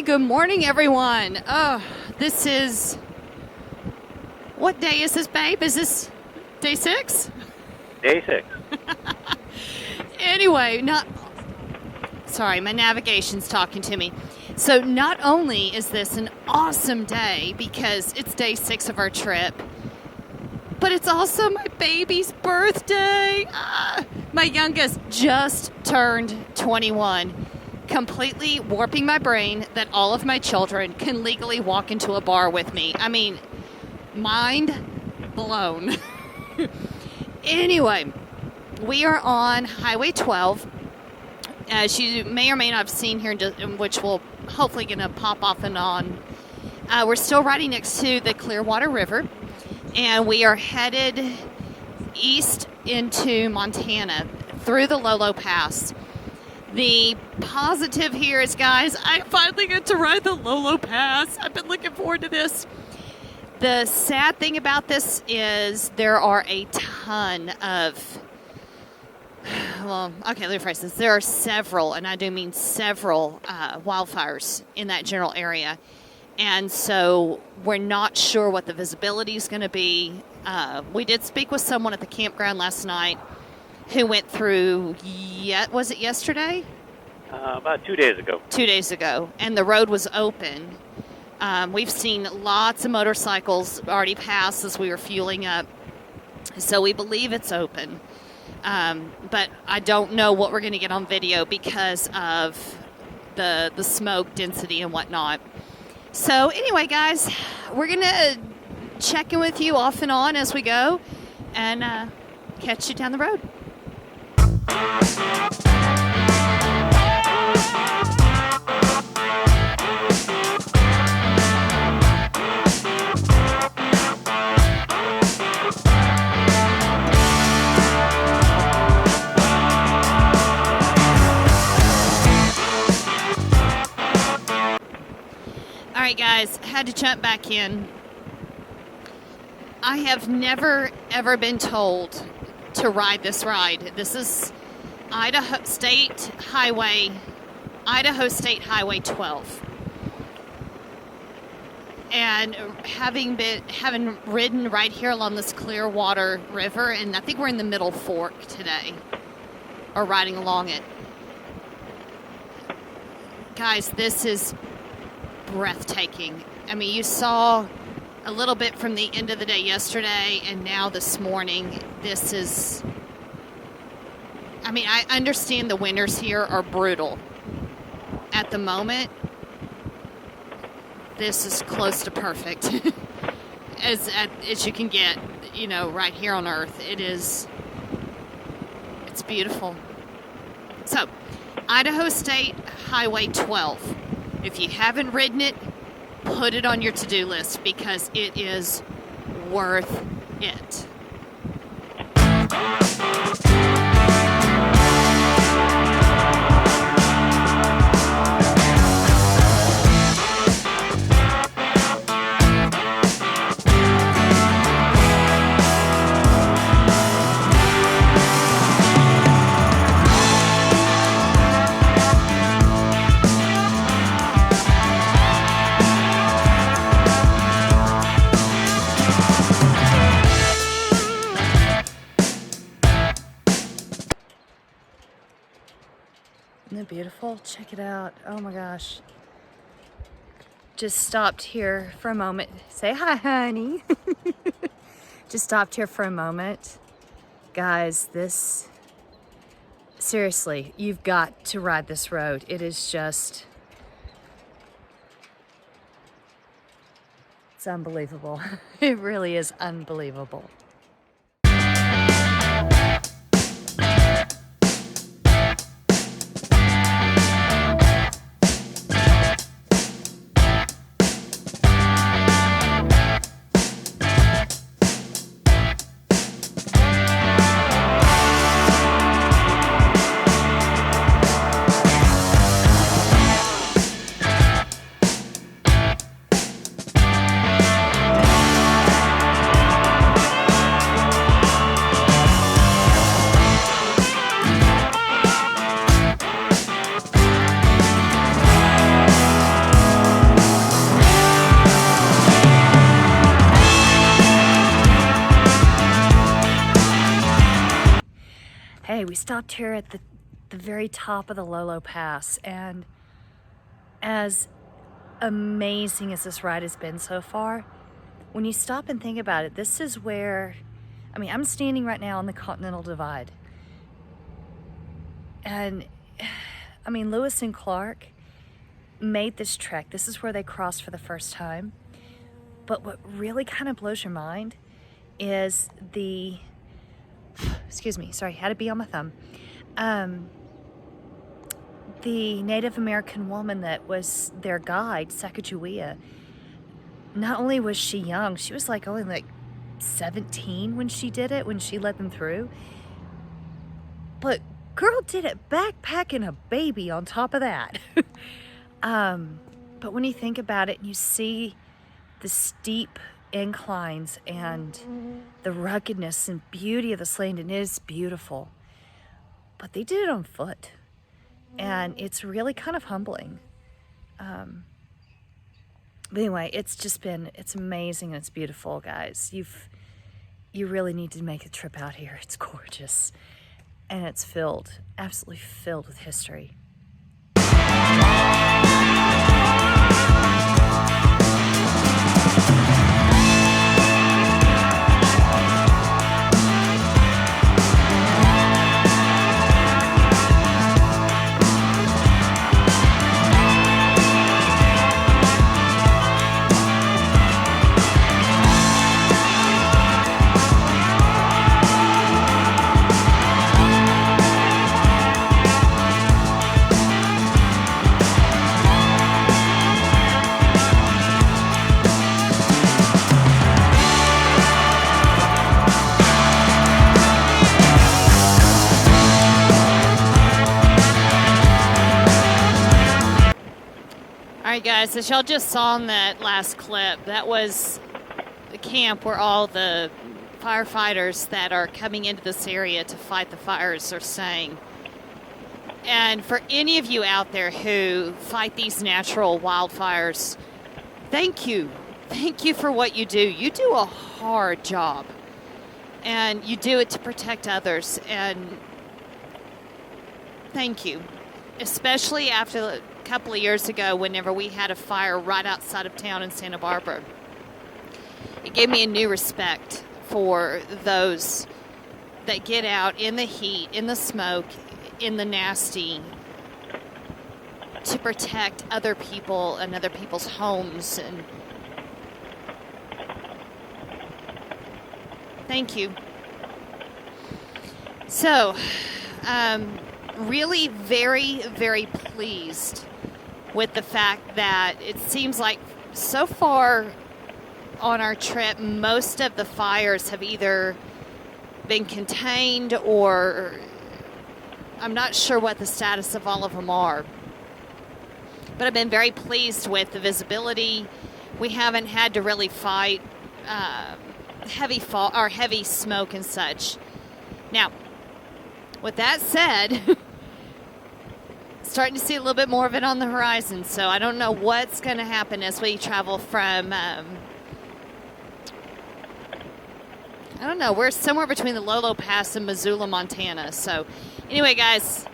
good morning, everyone. Oh, this is... What day is this, babe? Is this day 6? Day 6. Anyway, Sorry, my navigation's talking to me. So not only is this an awesome day because it's day 6 of our trip, but it's also my baby's birthday. My youngest just turned 21, completely warping my brain that all of my children can legally walk into a bar with me. I mean, mind blown. Anyway, we are on Highway 12. As you may or may not have seen here, which will hopefully going to pop off and on. We're still riding next to the Clearwater River, and we are headed east into Montana through the Lolo Pass. The positive here is, guys, I finally get to ride the Lolo Pass. I've been looking forward to this. The sad thing about this is there are a ton of... Well, okay, let me phrase this. There are several, and I do mean several, wildfires in that general area. And so we're not sure what the visibility is going to be. We did speak with someone at the campground last night who went through, was it yesterday? About 2 days ago. 2 days ago, and the road was open. We've seen lots of motorcycles already pass as we were fueling up. So we believe it's open. But I don't know what we're going to get on video because of the smoke density and whatnot. So anyway, guys, we're going to check in with you off and on as we go and catch you down the road. All right, guys, had to jump back in. I have never, ever been told to ride this ride. This is Idaho State Highway 12. And having ridden right here along this Clearwater River, and I think we're in the Middle Fork today, or riding along it. Guys, this is breathtaking. I mean, you saw a little bit from the end of the day yesterday, and now this morning, this is... I mean, I understand the winters here are brutal. At the moment, this is close to perfect. as you can get, right here on Earth. It's beautiful. So, Idaho State Highway 12. If you haven't ridden it, put it on your to-do list because it is worth it. Isn't it beautiful? Check it out. Oh my gosh. Just stopped here for a moment. Say hi, honey. Just stopped here for a moment. Guys, seriously, you've got to ride this road. It is just, it's unbelievable. It really is unbelievable. Hey, we stopped here at the very top of the Lolo Pass, and as amazing as this ride has been so far, when you stop and think about it, this is where, I mean, I'm standing right now on the Continental Divide. And, I mean, Lewis and Clark made this trek. This is where they crossed for the first time. But what really kind of blows your mind is the, excuse me, sorry, had to be on my thumb. The Native American woman that was their guide, Sacagawea, not only was she young, she was like only like 17 when she did it, when she led them through. But girl did it backpacking a baby on top of that. But when you think about it and you see the steep inclines and the ruggedness and beauty of this land, and it is beautiful. But they did it on foot. And it's really kind of humbling. But anyway, it's amazing and it's beautiful, guys. You really need to make a trip out here. It's gorgeous. And it's absolutely filled with history. Alright guys, as y'all just saw in that last clip, that was the camp where all the firefighters that are coming into this area to fight the fires are staying. And for any of you out there who fight these natural wildfires, thank you. Thank you for what you do. You do a hard job. And you do it to protect others. And thank you. Especially after a couple of years ago, whenever we had a fire right outside of town in Santa Barbara. It gave me a new respect for those that get out in the heat, in the smoke, in the nasty, to protect other people and other people's homes. And thank you. So, really very, very pleased with the fact that it seems like so far on our trip, most of the fires have either been contained or I'm not sure what the status of all of them are. But I've been very pleased with the visibility. We haven't had to really fight heavy smoke and such. Now, with that said, starting to see a little bit more of it on the horizon, so I don't know what's going to happen as we travel from, I don't know, we're somewhere between the Lolo Pass and Missoula, Montana. So anyway, guys,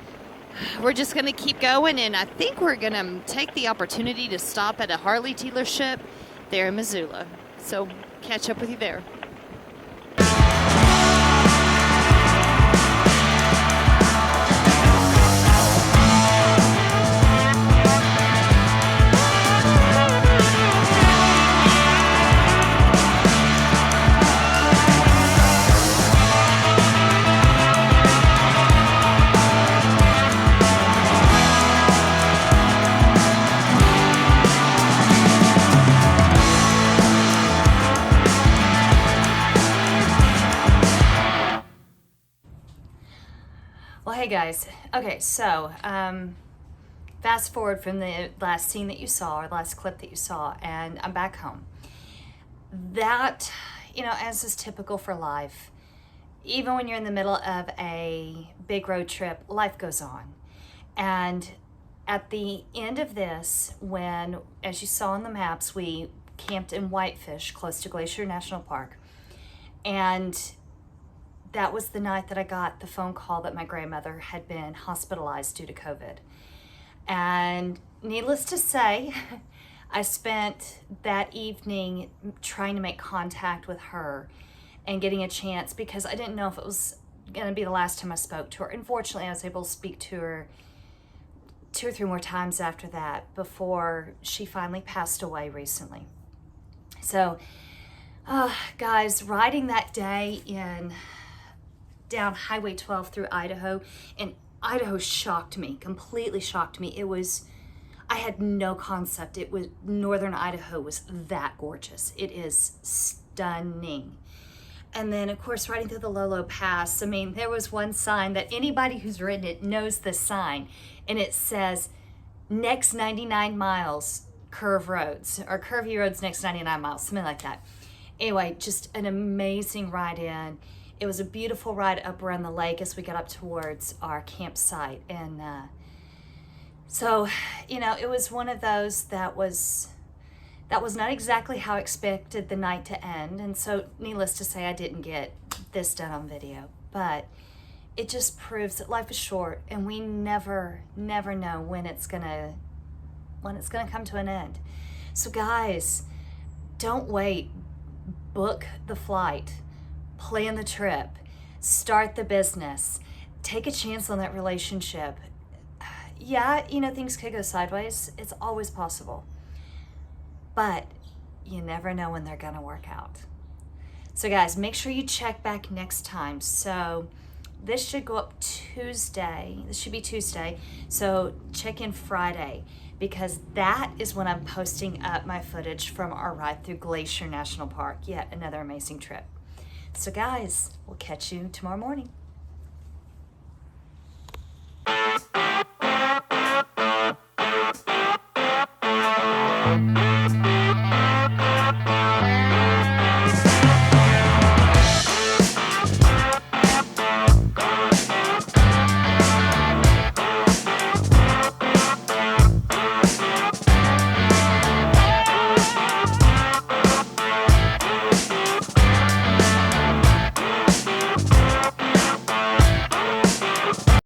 we're just going to keep going, and I think we're going to take the opportunity to stop at a Harley dealership there in Missoula. So catch up with you there. Well, hey guys. Okay, so fast forward from the last scene that you saw, or last clip that you saw, and I'm back home. That, you know, as is typical for life, even when you're in the middle of a big road trip, life goes on. And at the end of this, when, as you saw on the maps, we camped in Whitefish, close to Glacier National Park, and that was the night that I got the phone call that my grandmother had been hospitalized due to COVID. And needless to say, I spent that evening trying to make contact with her and getting a chance, because I didn't know if it was going to be the last time I spoke to her. Unfortunately, I was able to speak to her 2 or 3 more times after that before she finally passed away recently. So, guys, riding that day down Highway 12 through Idaho, and Idaho shocked me, completely shocked me. I had no concept northern Idaho was that gorgeous. It is stunning. And then, of course, riding through the Lolo Pass, I mean, there was one sign that anybody who's ridden it knows the sign, and it says, next 99 miles, curve roads, or curvy roads next 99 miles, something like that. Anyway, just an amazing ride in. It was a beautiful ride up around the lake as we got up towards our campsite. And so, you know, it was one of those that was not exactly how I expected the night to end. And so, needless to say, I didn't get this done on video. But it just proves that life is short, and we never know when it's gonna come to an end. So guys, don't wait. Book the flight, plan the trip, start the business, take a chance on that relationship. Yeah, you know, things could go sideways. It's always possible. But you never know when they're gonna work out. So guys, make sure you check back next time. So this should go up Tuesday. This should be Tuesday. So check in Friday, because that is when I'm posting up my footage from our ride through Glacier National Park. Yet another amazing trip. So guys, we'll catch you tomorrow morning.